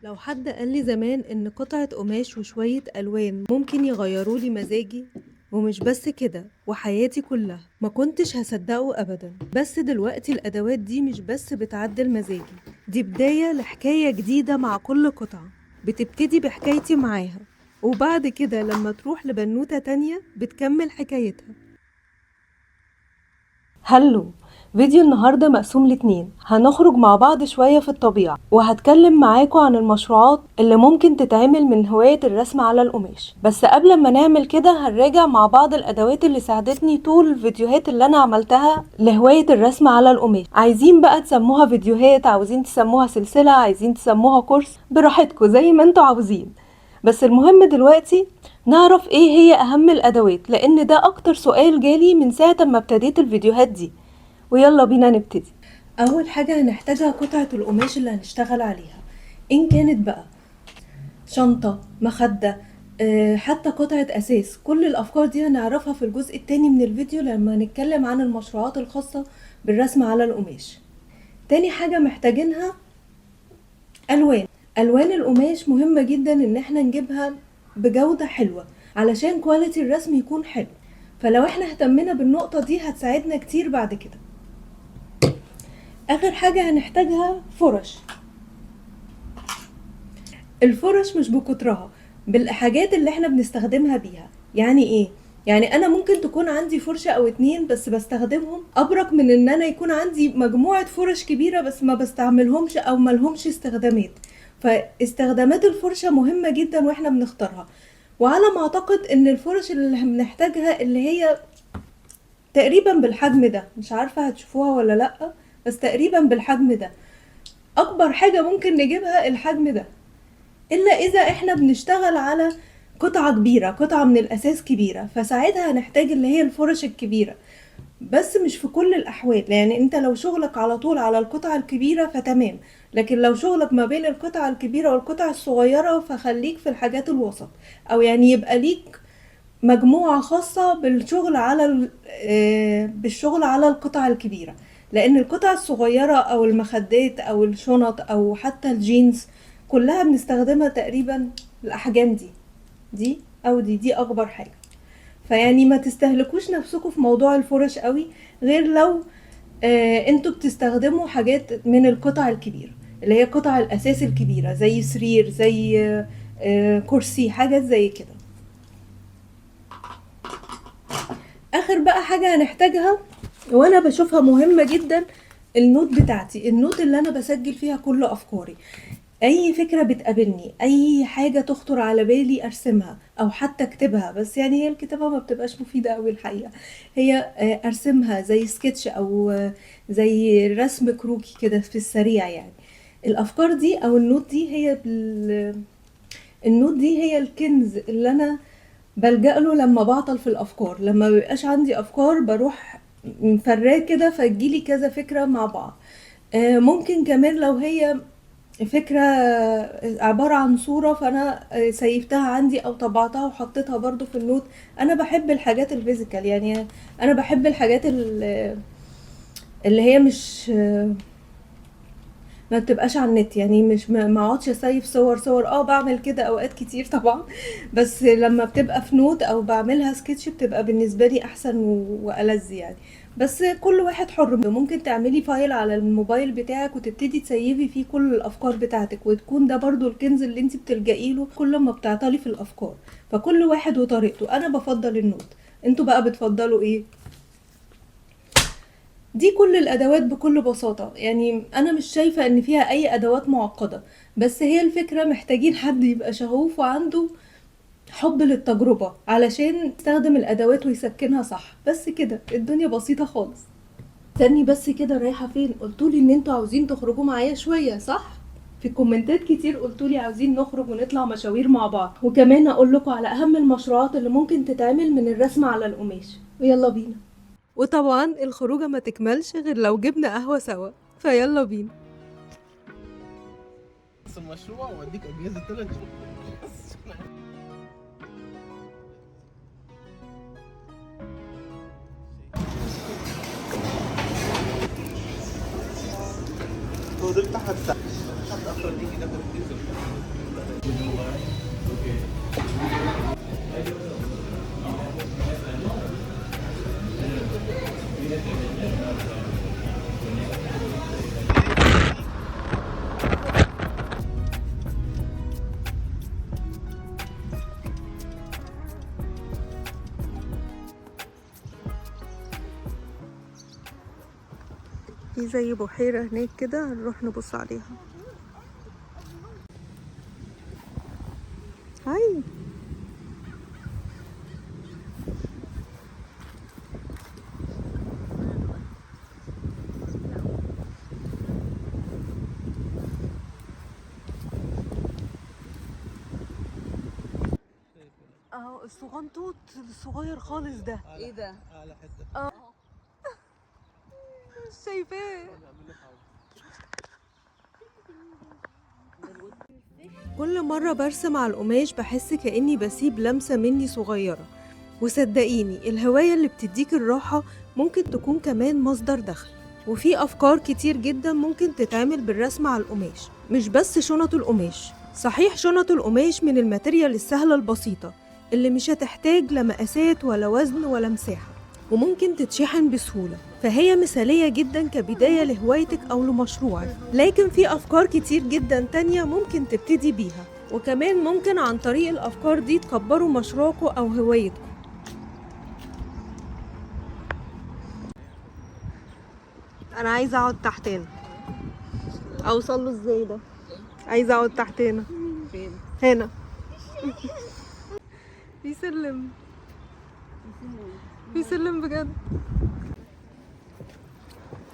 لو حد قال لي زمان إن قطعة قماش وشوية ألوان ممكن يغيروا لي مزاجي، ومش بس كده وحياتي كلها، ما كنتش هصدقه أبدا. بس دلوقتي الأدوات دي مش بس بتعدل مزاجي، دي بداية لحكاية جديدة مع كل قطعة. بتبتدي بحكايتي معاها، وبعد كده لما تروح لبنوتة تانية بتكمل حكايتها. هلو. فيديو النهاردة مقسوم لاتنين، هنخرج مع بعض شوية في الطبيعة، وهتكلم معاكم عن المشروعات اللي ممكن تتعمل من هواية الرسم على القماش. بس قبل ما نعمل كده هنراجع مع بعض الأدوات اللي ساعدتني طول الفيديوهات اللي أنا عملتها لهواية الرسم على القماش. عايزين بقى تسموها فيديوهات، عاوزين تسموها سلسلة، عايزين تسموها كورس، براحتكم زي ما انتوا عاوزين. بس المهم دلوقتي نعرف ايه هي اهم الادوات، لان ده اكتر سؤال جالي من ساعة ما ابتديت الفيديوهات دي. ويلا بينا نبتدي. اول حاجة هنحتاجها قطعة القماش اللي هنشتغل عليها، ان كانت بقى شنطة، مخدة، حتى قطعة اساس. كل الافكار دي هنعرفها في الجزء التاني من الفيديو لما نتكلم عن المشروعات الخاصة بالرسم على القماش. تاني حاجة محتاجينها الوان القماش. مهمة جدا ان احنا نجيبها بجودة حلوة علشان كواليتي الرسم يكون حلو. فلو احنا اهتمنا بالنقطة دي هتساعدنا كتير بعد كده. اخر حاجة هنحتاجها فرش. الفرش مش بكترها، بالحاجات اللي احنا بنستخدمها بيها. يعني ايه؟ يعني انا ممكن تكون عندي فرشة او اتنين بس بستخدمهم، ابرك من ان انا يكون عندي مجموعة فرش كبيرة بس ما بستعملهمش او ملهمش استخدامات. فاستخدامات الفرشة مهمة جدا واحنا بنختارها. وعلى ما اعتقد ان الفرش اللي بنحتاجها اللي هي تقريبا بالحجم ده، مش عارفة هتشوفوها ولا لأ، بس تقريبا بالحجم ده. اكبر حاجة ممكن نجيبها الحجم ده، الا اذا احنا بنشتغل على قطعة كبيرة، قطعة من الاساس كبيرة، فساعتها هنحتاج اللي هي الفرش الكبيرة. بس مش في كل الاحوال، يعني انت لو شغلك على طول على القطعة الكبيرة فتمام، لكن لو شغلك ما بين القطعة الكبيرة والقطعة الصغيرة فخليك في الحاجات الوسط، او يعني يبقى ليك مجموعة خاصة بالشغل على بالشغل على القطع الكبيرة. لان القطع الصغيرة او المخدات او الشنط او حتى الجينز كلها بنستخدمها تقريبا الاحجام دي او دي اكبر حاجة. فيعني ما تستهلكوش نفسكم في موضوع الفرش قوي، غير لو انتوا بتستخدموا حاجات من القطع الكبيرة اللي هي قطع الاساس الكبيرة، زي سرير، زي كرسي، حاجات زي كده. اخر بقى حاجة هنحتاجها وانا بشوفها مهمة جدا، النوت بتاعتي، النوت اللي انا بسجل فيها كل افكاري. اي فكرة بتقابلني، اي حاجة تخطر على بالي ارسمها او حتى اكتبها، بس يعني هي الكتابة ما بتبقاش مفيدة قوي الحقيقة. هي ارسمها زي سكتش او زي رسم كروكي كده في السريع يعني. الافكار دي او النوت دي النوت دي هي الكنز اللي انا بلجأ له لما بعطل في الافكار، لما مبيبقاش عندي افكار بروح مفراه كده فتجيلي كذا فكرة مع بعض. ممكن كمان لو هي فكرة عبارة عن صورة فانا سيفتها عندي او طبعتها وحطيتها برضو في النوت. انا بحب الحاجات الفيزيكال، يعني انا بحب الحاجات اللي هي مش ما بتبقاش على النت، يعني مش ما اقعدش اسيف صور. بعمل كده اوقات كتير طبعا، بس لما بتبقى في نوت او بعملها سكتش بتبقى بالنسبه لي احسن والذ يعني. بس كل واحد حر، ممكن تعملي فايل على الموبايل بتاعك وتبتدي تسيفي فيه كل الافكار بتاعتك، وتكون ده برضو الكنز اللي انت بتلجئي له كل ما بتعطلي في الافكار. فكل واحد وطريقته، انا بفضل النوت، انتوا بقى بتفضلوا ايه؟ دي كل الادوات بكل بساطة، يعني انا مش شايفة ان فيها اي ادوات معقدة، بس هي الفكرة محتاجين حد يبقى شغوف وعنده حب للتجربة علشان يستخدم الادوات ويسكنها صح. بس كده الدنيا بسيطة خالص. استني بس كده، رايحة فين؟ قلتولي ان انتوا عاوزين تخرجوا معايا شوية صح؟ في كومنتات كتير قلتولي عاوزين نخرج ونطلع مشاوير مع بعض، وكمان اقول لكم على اهم المشروعات اللي ممكن تتعمل من الرسم على القماش. ويلا بينا. وطبعا الخروجة ما تكملش غير لو جبنا قهوة سوا، فيلا بينا. بس المشروع واديك اجهزه 3 شهور بس. هو ده بتاعها في زي بحيرة هناك كده، هنروح نبص عليها. هاي اهو الصغنطوط الصغير خالص ده. ايه ده؟ اعلى حته. شايفاه. كل مرة برسم على القماش بحس كأني بسيب لمسة مني صغيرة، وصدقيني الهواية اللي بتديك الراحة ممكن تكون كمان مصدر دخل. وفي أفكار كتير جدا ممكن تتعمل بالرسم على القماش، مش بس شنط القماش. صحيح شنط القماش من الماتيريال السهلة البسيطة اللي مش هتحتاج لا مقاسات ولا وزن ولا مساحة، وممكن تتشحن بسهولة، فهي مثالية جدا كبداية لهوايتك أو لمشروعك. لكن في أفكار كتير جدا تانية ممكن تبتدي بيها، وكمان ممكن عن طريق الأفكار دي تكبروا مشروعكم أو هوايتكم. أنا عايزة أقعد تحت هنا. أوصل له إزاي ده؟ عايزة أقعد تحت هنا. فين؟ هنا. في سلم. في سلم بجد.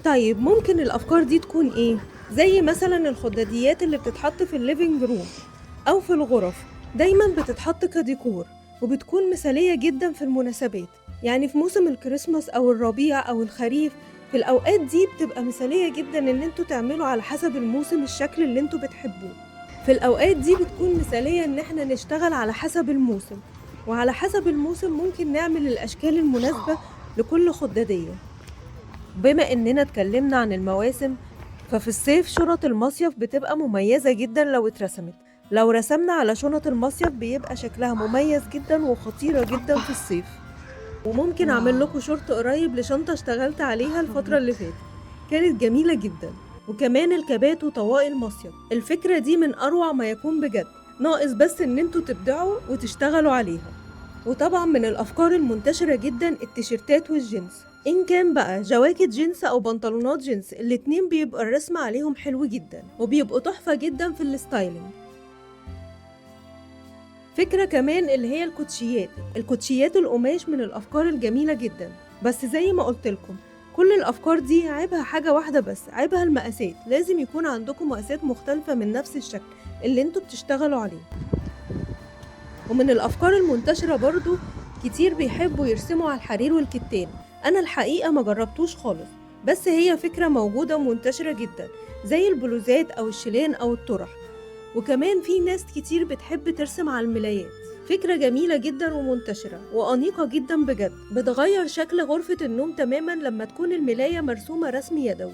طيب ممكن الأفكار دي تكون إيه؟ زي مثلا الخداديات اللي بتتحط في الليفينج روم أو في الغرف، دايما بتتحط كديكور وبتكون مثالية جدا في المناسبات، يعني في موسم الكريسماس أو الربيع أو الخريف. في الأوقات دي بتبقى مثالية جدا إن انتوا تعملوا على حسب الموسم الشكل اللي انتوا بتحبوه. في الأوقات دي بتكون مثالية إن احنا نشتغل على حسب الموسم، وعلى حسب الموسم ممكن نعمل الأشكال المناسبة لكل خدادية. بما إننا اتكلمنا عن المواسم، ففي الصيف شنط المصيف بتبقى مميزة جدا لو اترسمت. لو رسمنا على شنط المصيف بيبقى شكلها مميز جدا وخطيرة جدا في الصيف. وممكن أعمل لكم شورت قريب لشنطة اشتغلت عليها الفترة اللي فاتت، كانت جميلة جدا. وكمان الكابات وطواقي المصيف، الفكرة دي من أروع ما يكون بجد، ناقص بس إن انتوا تبدعوا وتشتغلوا عليها. وطبعا من الأفكار المنتشرة جدا التيشيرتات والجينز، إن كان بقى جواكت جينز أو بنطلونات جينز، الاتنين بيبقى الرسم عليهم حلو جدا وبيبقوا تحفة جدا في الستايلينج. فكرة كمان اللي هي الكوتشيات القماش من الأفكار الجميلة جدا. بس زي ما قلتلكم كل الأفكار دي عيبها حاجة واحدة بس، عيبها المقاسات. لازم يكون عندكم مقاسات مختلفة من نفس الشكل اللي انتوا بتشتغلوا عليه. ومن الأفكار المنتشرة برضو كتير بيحبوا يرسموا على الحرير والكتان. أنا الحقيقة ما جربتوش خالص، بس هي فكرة موجودة ومنتشرة جدا، زي البلوزات أو الشيلان أو الطرح. وكمان في ناس كتير بتحب ترسم على الملايات، فكرة جميلة جدا ومنتشرة وأنيقة جدا بجد، بتغير شكل غرفة النوم تماما لما تكون الملاية مرسومة رسم يدوي.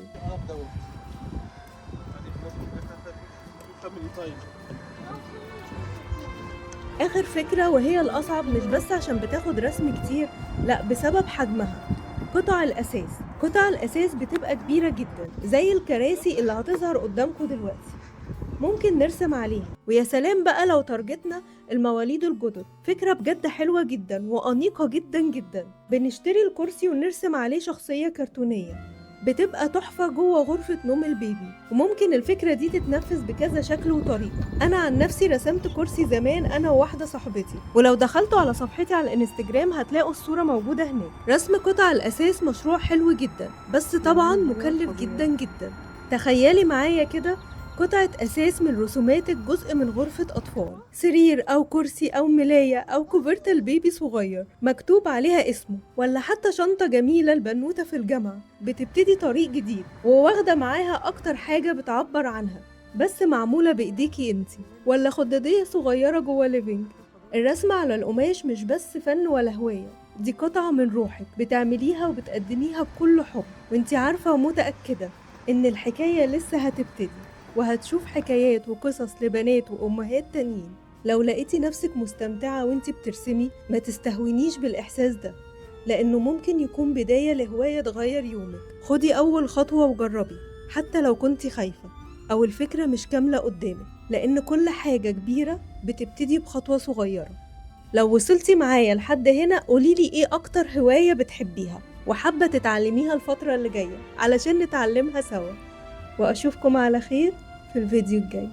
آخر فكرة وهي الأصعب، مش بس عشان بتاخد رسم كتير، لأ بسبب حجمها، قطع الأساس. قطع الأساس بتبقى كبيرة جدا زي الكراسي اللي هتظهر قدامكم دلوقتي، ممكن نرسم عليها. ويا سلام بقى لو تارجتنا المواليد الجدد، فكرة بجد حلوة جدا وأنيقة جدا جدا. بنشتري الكرسي ونرسم عليه شخصية كرتونية، بتبقى تحفة جوه غرفة نوم البيبي. وممكن الفكرة دي تتنفذ بكذا شكل وطريقة. أنا عن نفسي رسمت كرسي زمان أنا وواحدة صاحبتي، ولو دخلتوا على صفحتي على الانستجرام هتلاقوا الصورة موجودة هناك. رسم قطع الأساس مشروع حلو جدا، بس طبعا مكلف جدا جدا. تخيلي معايا كده قطعة أساس من رسوماتك جزء من غرفة أطفال، سرير أو كرسي أو ملاية أو كوفرتة البيبي صغير مكتوب عليها اسمه، ولا حتى شنطة جميلة البنوتة في الجامعة بتبتدي طريق جديد وواخدة معاها أكتر حاجة بتعبر عنها بس معمولة بإيديكي انتي، ولا خدادية صغيرة جوه ليفينج. الرسم على القماش مش بس فن ولا هواية، دي قطعة من روحك بتعمليها وبتقدميها بكل حب، وانتي عارفة ومتأكدة إن الحكاية لسه هتبتدي. وهتشوف حكايات وقصص لبنات وأمهات تانيين. لو لقيتي نفسك مستمتعة وانتي بترسمي ما تستهونيش بالإحساس ده، لأنه ممكن يكون بداية لهواية تغير يومك. خدي أول خطوة وجربي حتى لو كنتي خايفة أو الفكرة مش كاملة قدامك، لأن كل حاجة كبيرة بتبتدي بخطوة صغيرة. لو وصلتي معايا لحد هنا قوليلي ايه أكتر هواية بتحبيها وحابة تتعلميها الفترة اللي جاية علشان نتعلمها سوا، وأشوفكم على خير في الفيديو الجاي.